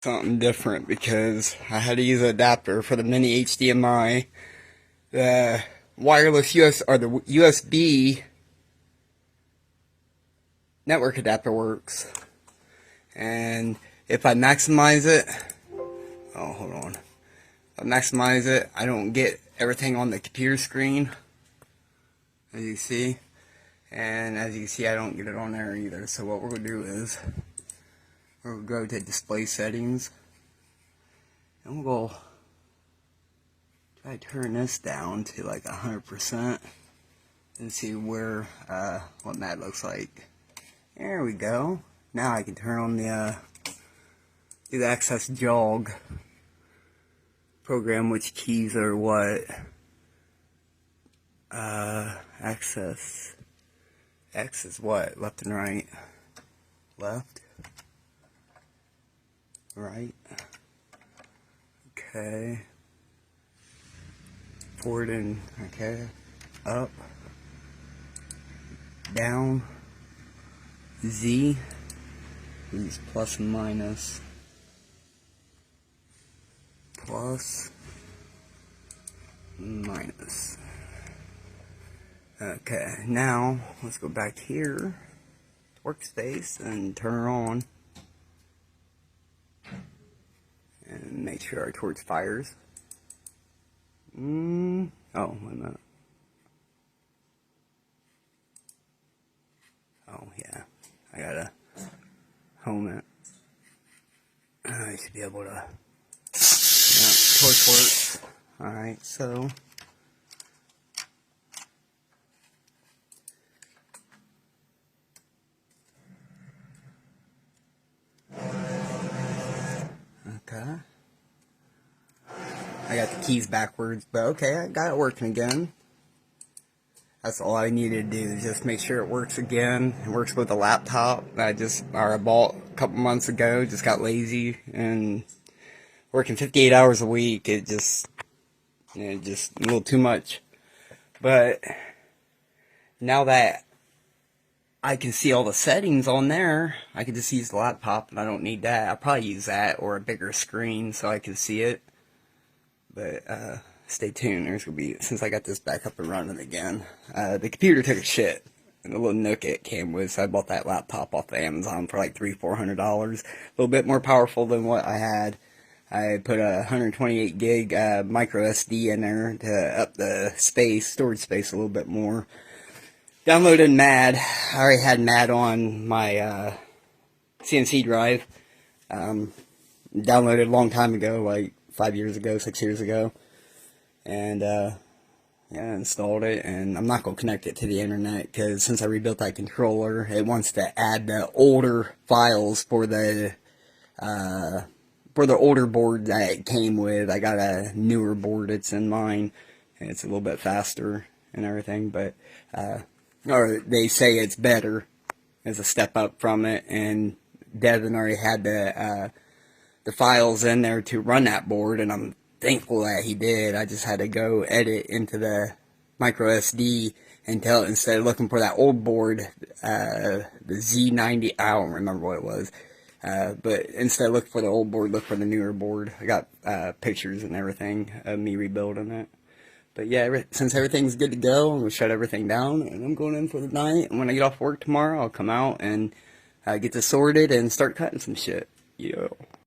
Something different because I had to use an adapter for the mini HDMI. The wireless or the USB network adapter works, and if I maximize it, hold on. If I maximize it, I don't get everything on the computer screen, as you see, and as you can see, I don't get it on there either. So what we're gonna do is we'll go to display settings, and we'll go try to turn this down to like 100% and see where what that looks like. There we go. Now I can turn on the do the access jog program, which keys are what. Access X is what? Left and right. Left. Right. Okay. Forward and okay. Up. Down. Z. Use plus and minus. Plus. Minus. Okay, now let's go back here, workspace, and turn her on. And make sure our torch fires. Oh, wait a minute. Oh, yeah. I gotta home it. I should be able to. Yeah, torch works. Alright, so. Okay. I got the keys backwards, but okay, I got it working again. That's all I needed to do, is just make sure it works again. It works with the laptop I bought a couple months ago. Just got lazy, and working 58 hours a week, it just a little too much. But now that I can see all the settings on there, I can just use the laptop, and I don't need that. I'll probably use that or a bigger screen so I can see it. But stay tuned. There's gonna be, since I got this back up and running again. The computer took a shit, and the little nook it came with. So I bought that laptop off of Amazon for like $300-400. A little bit more powerful than what I had. I put a 128 gig micro SD in there to up the storage space a little bit more. Downloaded MAD. I already had MAD on my CNC drive. Downloaded a long time ago, like 5 years ago, 6 years ago. And yeah, installed it. And I'm not going to connect it to the internet, because since I rebuilt that controller, it wants to add the older files for the older board that it came with. I got a newer board that's in mine, and it's a little bit faster and everything, but or they say it's better as a step up from it. And Devin already had the files in there to run that board, and I'm thankful that he did. I just had to go edit into the micro SD and tell it, instead of looking for that old board, the Z90, I don't remember what it was, but instead of looking for the old board, look for the newer board. I got pictures and everything of me rebuilding it. But yeah, since everything's good to go, I'm going to shut everything down, and I'm going in for the night. And when I get off work tomorrow, I'll come out and get this sorted and start cutting some shit. Yo.